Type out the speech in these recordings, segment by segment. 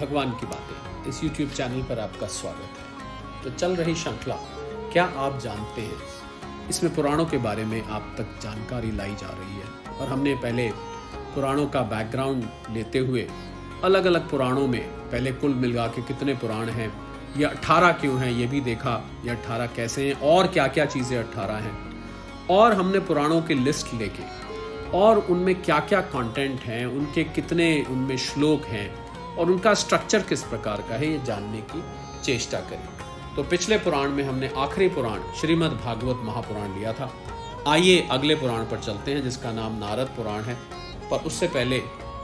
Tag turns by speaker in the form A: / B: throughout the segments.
A: भगवान की बातें इस YouTube चैनल पर आपका स्वागत है। तो चल रही श्रृंखला क्या आप जानते हैं, इसमें पुराणों के बारे में आप तक जानकारी लाई जा रही है। और हमने पहले पुराणों का बैकग्राउंड लेते हुए अलग अलग पुराणों में पहले कुल मिला के कितने पुराण हैं, ये 18 क्यों हैं ये भी देखा, ये 18 कैसे हैं और क्या क्या चीज़ें 18 हैं। और हमने पुराणों की लिस्ट लेके और उनमें क्या क्या कंटेंट हैं, उनके कितने उनमें श्लोक हैं और उनका स्ट्रक्चर किस प्रकार का है, ये जानने की चेष्टा करी। तो पिछले पुराण में हमने आखिरी पुराण श्रीमद् भागवत महापुराण लिया था। आइए अगले पुराण पर चलते हैं जिसका नाम नारद पुराण है। पर उससे पहले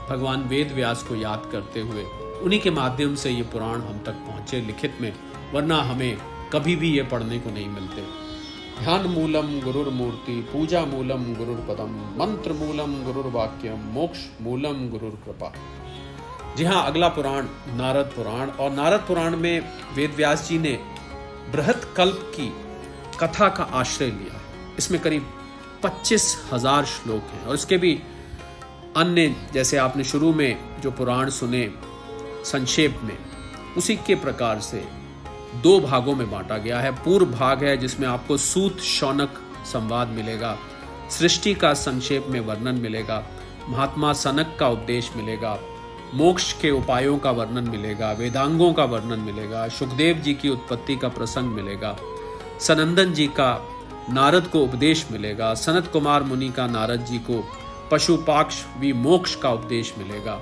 A: भगवान वेद व्यास को याद करते हुए उन्हीं के माध्यम से ये पुराण हम तक पहुँचे लिखित में, वरना हमें कभी भी ये पढ़ने को नहीं मिलते। ध्यान मूलम गुरुर्मूर्ति, पूजा मूलम गुरुर्पदम, मंत्र मूलम गुरुर्वाक्यम, मोक्ष मूलम गुरुर्कृपा। जी हाँ, अगला पुराण नारद पुराण। और नारद पुराण में वेद व्यास जी ने बृहत कल्प की कथा का आश्रय लिया। इसमें करीब 25,000 श्लोक हैं और इसके भी अन्य, जैसे आपने शुरू में जो पुराण सुने संक्षेप में, उसी के प्रकार से 2 भागों में बांटा गया है। पूर्व भाग है जिसमें आपको सूत शौनक संवाद मिलेगा, सृष्टि का संक्षेप में वर्णन मिलेगा, महात्मा सनक का उपदेश मिलेगा, मोक्ष के उपायों का वर्णन मिलेगा, वेदांगों का वर्णन मिलेगा, सुखदेव जी की उत्पत्ति का प्रसंग मिलेगा, सनंदन जी का नारद को उपदेश मिलेगा, सनत कुमार मुनि का नारद जी को पशुपाक्ष विमोक्ष का उपदेश मिलेगा।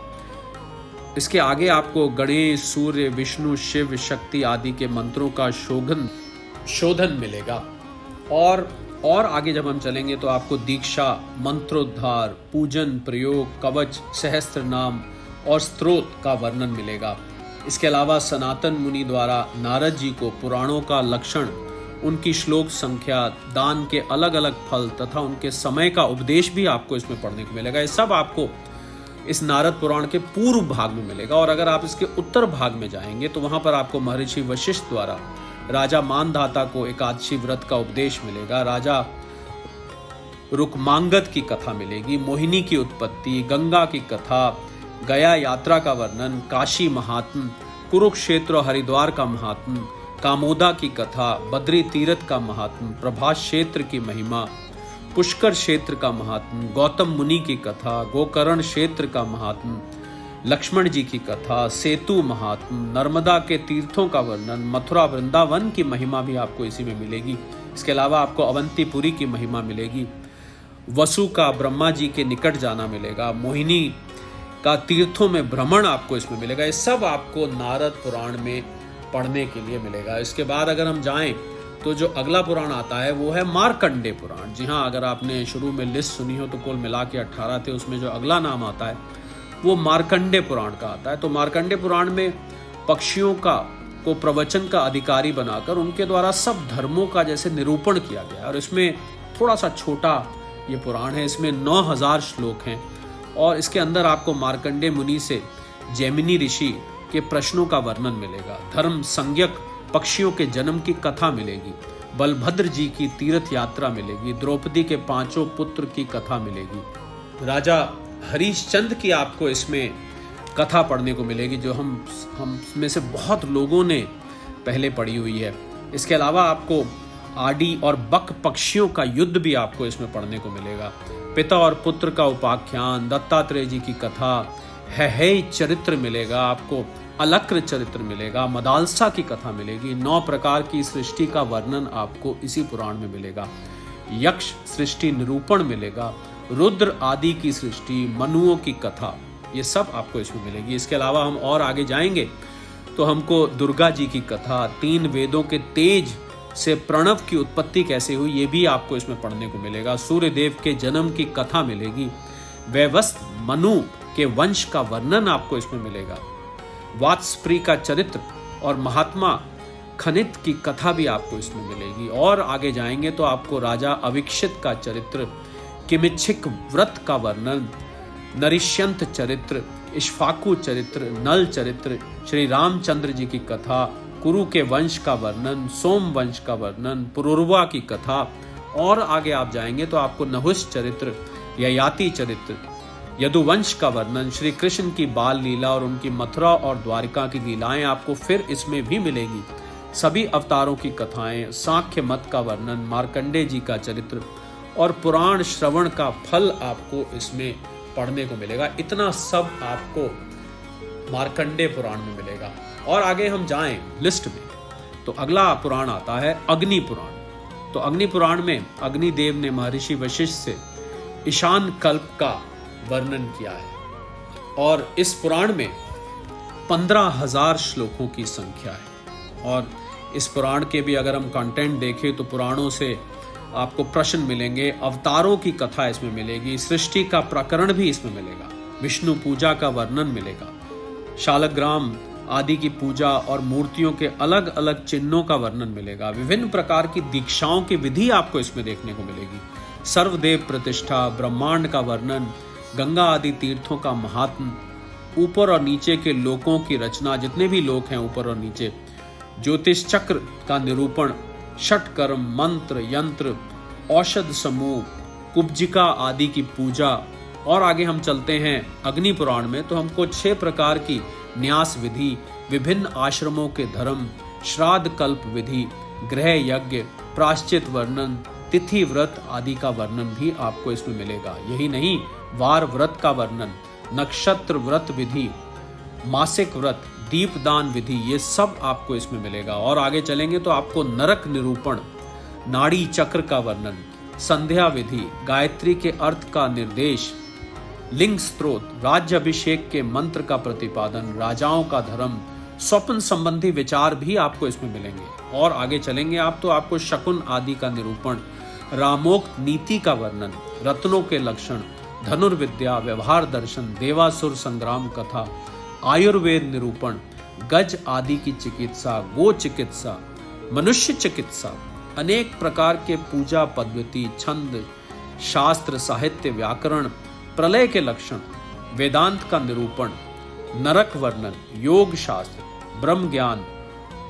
A: इसके आगे आपको गणेश, सूर्य, विष्णु, शिव, शक्ति आदि के मंत्रों का शोधन मिलेगा। और आगे जब हम चलेंगे तो आपको दीक्षा, मंत्रोद्धार, पूजन, प्रयोग, कवच, सहस्त्र नाम और स्तोत्र का वर्णन मिलेगा। इसके अलावा सनातन मुनि द्वारा नारद जी को पुराणों का लक्षण, उनकी श्लोक संख्या, दान के अलग अलग फल तथा उनके समय का उपदेश भी आपको इसमें पढ़ने को मिलेगा। ये सब आपको इस नारद पुराण के पूर्व भाग में मिलेगा। और अगर आप इसके उत्तर भाग में जाएंगे तो वहां पर आपको महर्षि वशिष्ठ द्वारा राजा मानधाता को एकादशी व्रत का उपदेश मिलेगा, राजा रुक्मांगद की कथा मिलेगी, मोहिनी की उत्पत्ति, गंगा की कथा, गया यात्रा का वर्णन, काशी महात्म, कुरुक्षेत्र और हरिद्वार का महात्म, कामोदा की कथा, बद्री तीर्थ का महात्म, प्रभास क्षेत्र की महिमा, पुष्कर क्षेत्र का महात्म, गौतम मुनि की कथा, गोकर्ण क्षेत्र का महात्म, लक्ष्मण जी की कथा, सेतु महात्म, नर्मदा के तीर्थों का वर्णन, मथुरा वृंदावन की महिमा भी आपको इसी में मिलेगी। इसके अलावा आपको अवंतीपुरी की महिमा मिलेगी, वसु का ब्रह्मा जी के निकट जाना मिलेगा, मोहिनी का तीर्थों में भ्रमण आपको इसमें मिलेगा। ये सब आपको नारद पुराण में पढ़ने के लिए मिलेगा। इसके बाद अगर हम जाएं तो जो अगला पुराण आता है वो है मार्कंडे पुराण। जी हाँ, अगर आपने शुरू में लिस्ट सुनी हो तो कुल मिला के 18 थे, उसमें जो अगला नाम आता है वो मार्कंडे पुराण का आता है। तो मार्कंडे पुराण में पक्षियों को प्रवचन का अधिकारी बनाकर उनके द्वारा सब धर्मों का जैसे निरूपण किया गया। और इसमें थोड़ा सा छोटा ये पुराण है, इसमें 9,000 श्लोक हैं और इसके अंदर आपको मार्कंडे मुनि से जैमिनी ऋषि के प्रश्नों का वर्णन मिलेगा, धर्म संज्ञक पक्षियों के जन्म की कथा मिलेगी, बलभद्र जी की तीर्थ यात्रा मिलेगी, द्रौपदी के 5 पुत्र की कथा मिलेगी, राजा हरिश्चंद्र की आपको इसमें कथा पढ़ने को मिलेगी जो हम में से बहुत लोगों ने पहले पढ़ी हुई है। इसके अलावा आपको आडी और बक पक्षियों का युद्ध भी आपको इसमें पढ़ने को मिलेगा, पिता और पुत्र का उपाख्यान, दत्तात्रेय जी की कथा, है चरित्र मिलेगा आपको, अलक्र चरित्र मिलेगा, मदालसा की कथा मिलेगी, 9 प्रकार की सृष्टि का वर्णन आपको इसी पुराण में मिलेगा, यक्ष सृष्टि निरूपण मिलेगा, रुद्र आदि की सृष्टि, मनुओं की कथा, ये सब आपको इसमें मिलेगी। इसके अलावा हम और आगे जाएंगे तो हमको दुर्गा जी की कथा, 3 वेदों के तेज से प्रणव की उत्पत्ति कैसे हुई ये भी आपको इसमें पढ़ने को मिलेगा, सूर्यदेव के जन्म की कथा मिलेगी, वैवस्वत मनु के वंश का वर्णन आपको इसमें मिलेगा, वात्स्परी का चरित्र और महात्मा खनित की कथा भी आपको इसमें मिलेगी। और आगे जाएंगे तो आपको राजा अविक्षित का चरित्र, किमिच्छिक व्रत का वर्णन, नरिष्यंत चरित्र, इश्फाकु चरित्र, नल चरित्र, श्री रामचंद्र जी की कथा, कुरु के वंश का वर्णन, सोम वंश का वर्णन, पुरुरवा की कथा। और आगे आप जाएंगे तो आपको नहुष चरित्र, ययाति चरित्र, यदुवंश का वर्णन, श्री कृष्ण की बाल लीला और उनकी मथुरा और द्वारिका की लीलाएं आपको फिर इसमें भी मिलेगी। सभी अवतारों की कथाएं, सांख्य मत का वर्णन, मार्कंडेय जी का चरित्र और पुराण श्रवण का फल आपको इसमें पढ़ने को मिलेगा। इतना सब आपको मार्कंडेय पुराण में मिलेगा। और आगे हम जाएं लिस्ट में तो अगला पुराण आता है अग्नि पुराण। तो अग्नि पुराण में अग्निदेव ने महर्षि वशिष्ठ से ईशान कल्प का वर्णन किया है और इस पुराण में 15,000 श्लोकों की संख्या है। और इस पुराण के भी अगर हम कंटेंट देखें तो पुराणों से आपको प्रश्न मिलेंगे, अवतारों की कथा इसमें मिलेगी, सृष्टि का प्रकरण भी इसमें मिलेगा, विष्णु पूजा का वर्णन मिलेगा, शालग्राम आदि की पूजा और मूर्तियों के अलग अलग चिन्हों का वर्णन मिलेगा, विभिन्न प्रकार की दीक्षाओं की विधि आपको इसमें देखने को मिलेगी, सर्वदेव प्रतिष्ठा, ब्रह्मांड का वर्णन, गंगा आदि तीर्थों का महात्म, ऊपर और नीचे के लोकों की रचना, जितने भी लोक हैं ऊपर और नीचे, ज्योतिष चक्र का निरूपण, षटकर्म, मंत्र, यंत्र, औषध समूह, कुब्जिका आदि की पूजा। और आगे हम चलते हैं अग्नि पुराण में तो हमको 6 प्रकार की न्यास विधि, विभिन्न आश्रमों के धर्म, श्राद्ध कल्प विधि, गृह यज्ञ, प्रायश्चित वर्णन, तिथि व्रत आदि का वर्णन भी आपको इसमें मिलेगा। यही नहीं, वार व्रत का वर्णन, नक्षत्र व्रत विधि, मासिक व्रत, दीपदान विधि, ये सब आपको इसमें मिलेगा। और आगे चलेंगे तो आपको नरक निरूपण, नाड़ी चक्र का वर्णन, संध्या विधि, गायत्री के अर्थ का निर्देश, लिंग स्त्रोत, राज्य अभिषेक के मंत्र का प्रतिपादन, राजाओं का धर्म, स्वप्न संबंधी विचार भी आपको इसमें मिलेंगे। और आगे चलेंगे आप तो आपको शकुन आदि का निरूपण, रामोक्त नीति का वर्णन, रत्नों के लक्षण, धनुर्विद्या, व्यवहार दर्शन, देवासुर संग्राम कथा, आयुर्वेद निरूपण, गज आदि की चिकित्सा, गो चिकित्सा, मनुष्य चिकित्सा, अनेक प्रकार के पूजा पद्धति, छंद, शास्त्र, साहित्य, व्याकरण, प्रलय के लक्षण, वेदांत का निरूपण, नरक वर्णन, योग शास्त्र, ब्रह्म ज्ञान,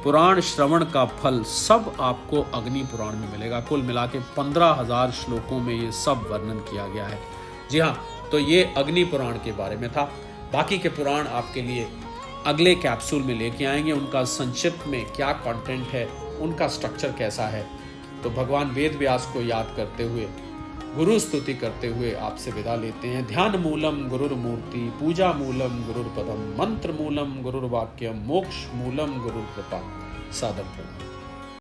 A: पुराण श्रवण का फल, सब आपको अग्नि पुराण में मिलेगा। कुल मिला के 15,000 श्लोकों में ये सब वर्णन किया गया है। जी हाँ, तो ये अग्नि पुराण के बारे में था। बाकी के पुराण आपके लिए अगले कैप्सूल में लेके आएंगे, उनका संक्षिप्त में क्या कंटेंट है, उनका स्ट्रक्चर कैसा है। तो भगवान वेद व्यास को याद करते हुए, गुरु स्तुति करते हुए आपसे विदा लेते हैं। ध्यान मूलम गुरुर्मूर्ति, पूजा मूलम गुरुर्पदम, मंत्र मूलम गुरुर्वाक्यम, मोक्ष मूलम गुरुर्कृपा। सादर प्रणाम।